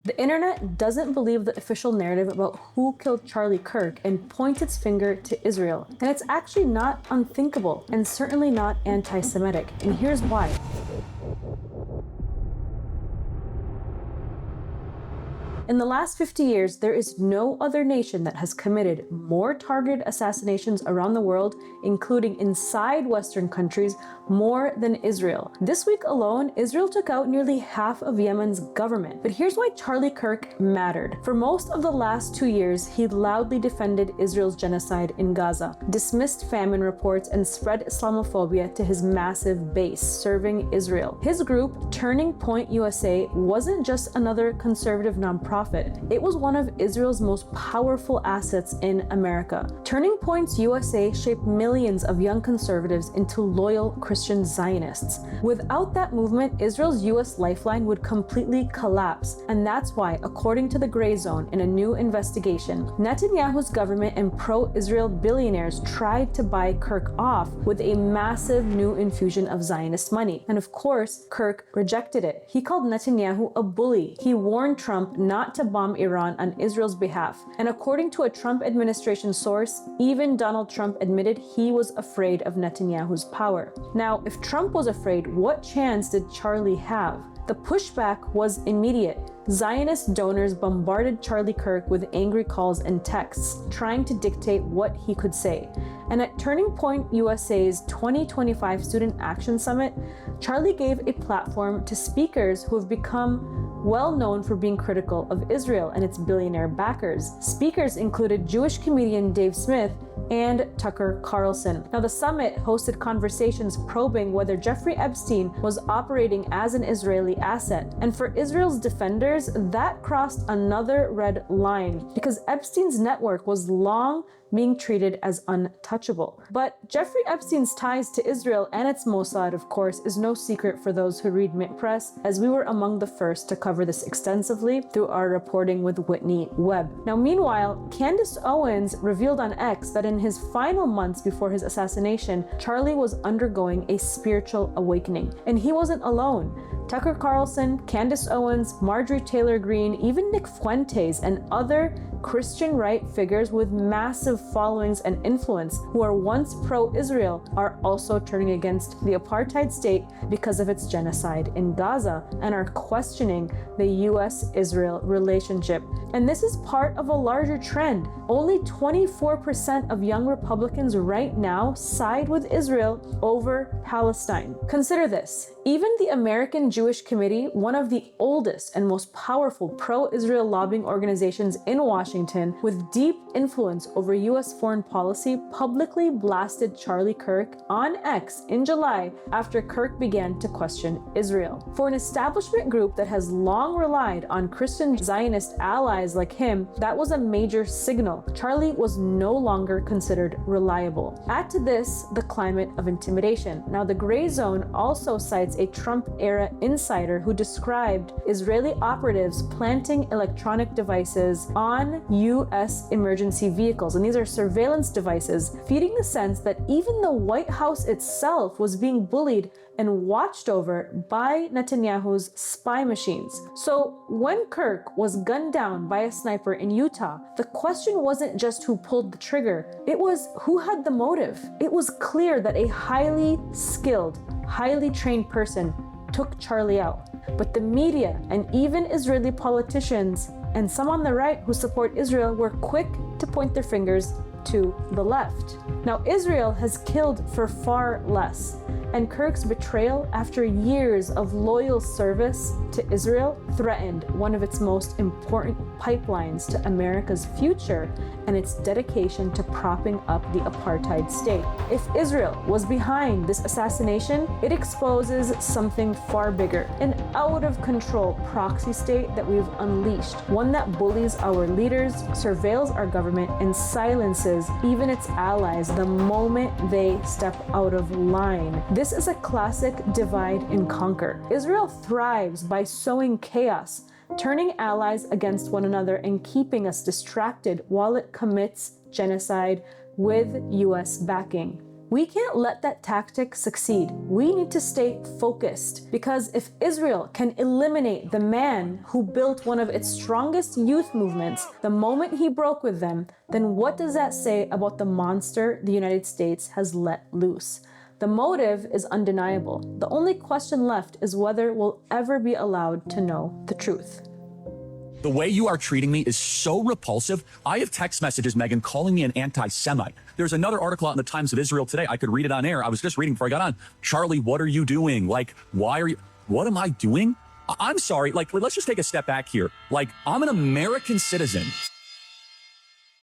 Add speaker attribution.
Speaker 1: The internet doesn't believe the official narrative about who killed Charlie Kirk and points its finger to Israel. And it's actually not unthinkable and certainly not anti-Semitic. And here's why. In the last 50 years, there is no other nation that has committed more targeted assassinations around the world, including inside Western countries, more than Israel. This week alone, Israel took out nearly half of Yemen's government. But here's why Charlie Kirk mattered. For most of the last 2 years, he loudly defended Israel's genocide in Gaza, dismissed famine reports, and spread Islamophobia to his massive base, serving Israel. His group, Turning Point USA, wasn't just another conservative nonprofit. It was one of Israel's most powerful assets in America. Turning Points USA shaped millions of young conservatives into loyal Christian Zionists. Without that movement, Israel's US lifeline would completely collapse. And that's why, according to the Gray Zone in a new investigation, Netanyahu's government and pro-Israel billionaires tried to buy Kirk off with a massive new infusion of Zionist money. And of course, Kirk rejected it. He called Netanyahu a bully. He warned Trump not to bomb Iran on Israel's behalf. And according to a Trump administration source, even Donald Trump admitted he was afraid of Netanyahu's power. Now, if Trump was afraid, what chance did Charlie have? The pushback was immediate. Zionist donors bombarded Charlie Kirk with angry calls and texts, trying to dictate what he could say. And at Turning Point USA's 2025 Student Action Summit, Charlie gave a platform to speakers who have become well known for being critical of Israel and its billionaire backers. Speakers included Jewish comedian Dave Smith and Tucker Carlson. Now, the summit hosted conversations probing whether Jeffrey Epstein was operating as an Israeli asset. And for Israel's defenders, that crossed another red line because Epstein's network was long being treated as untouchable. But Jeffrey Epstein's ties to Israel and its Mossad, of course, is no secret for those who read MintPress, as we were among the first to cover this extensively through our reporting with Whitney Webb. Now, meanwhile, Candace Owens revealed on X that in his final months before his assassination, Charlie was undergoing a spiritual awakening. And he wasn't alone. Tucker Carlson, Candace Owens, Marjorie Taylor Greene, even Nick Fuentes, and other Christian right figures with massive followings and influence who are once pro-Israel are also turning against the apartheid state because of its genocide in Gaza and are questioning the US-Israel relationship. And this is part of a larger trend. Only 24% of young Republicans right now side with Israel over Palestine. Consider this. Even the American Jewish Committee, one of the oldest and most powerful pro-Israel lobbying organizations in Washington, with deep influence over US foreign policy, publicly blasted Charlie Kirk on X in July after Kirk began to question Israel. For an establishment group that has long relied on Christian Zionist allies like him, that was a major signal. Charlie was no longer considered reliable. Add to this the climate of intimidation. Now, the Gray Zone also cites a Trump-era insider who described Israeli operatives planting electronic devices on U.S. emergency vehicles. And these are surveillance devices, feeding the sense that even the White House itself was being bullied and watched over by Netanyahu's spy machines. So when Kirk was gunned down by a sniper in Utah, the question wasn't just who pulled the trigger, it was who had the motive. It was clear that a highly skilled, highly trained person took Charlie out. But the media and even Israeli politicians and some on the right who support Israel were quick to point their fingers to the left. Now, Israel has killed for far less, and Kirk's betrayal after years of loyal service to Israel threatened one of its most important pipelines to America's future and its dedication to propping up the apartheid state. If Israel was behind this assassination, it exposes something far bigger, an out-of-control proxy state that we've unleashed, one that bullies our leaders, surveils our government, and silences even its allies the moment they step out of line. This is a classic divide and conquer. Israel thrives by sowing chaos, turning allies against one another and keeping us distracted while it commits genocide with US backing. We can't let that tactic succeed. We need to stay focused, because if Israel can eliminate the man who built one of its strongest youth movements the moment he broke with them, then what does that say about the monster the United States has let loose? The motive is undeniable. The only question left is whether we'll ever be allowed to know the truth.
Speaker 2: The way you are treating me is so repulsive. I have text messages, Megan, calling me an anti-Semite. There's another article out in the Times of Israel today. I could read it on air. I was just reading before I got on. Charlie, what are you doing? Like, why are you... What am I doing? I'm sorry. Like, let's just take a step back here. Like, I'm an American citizen.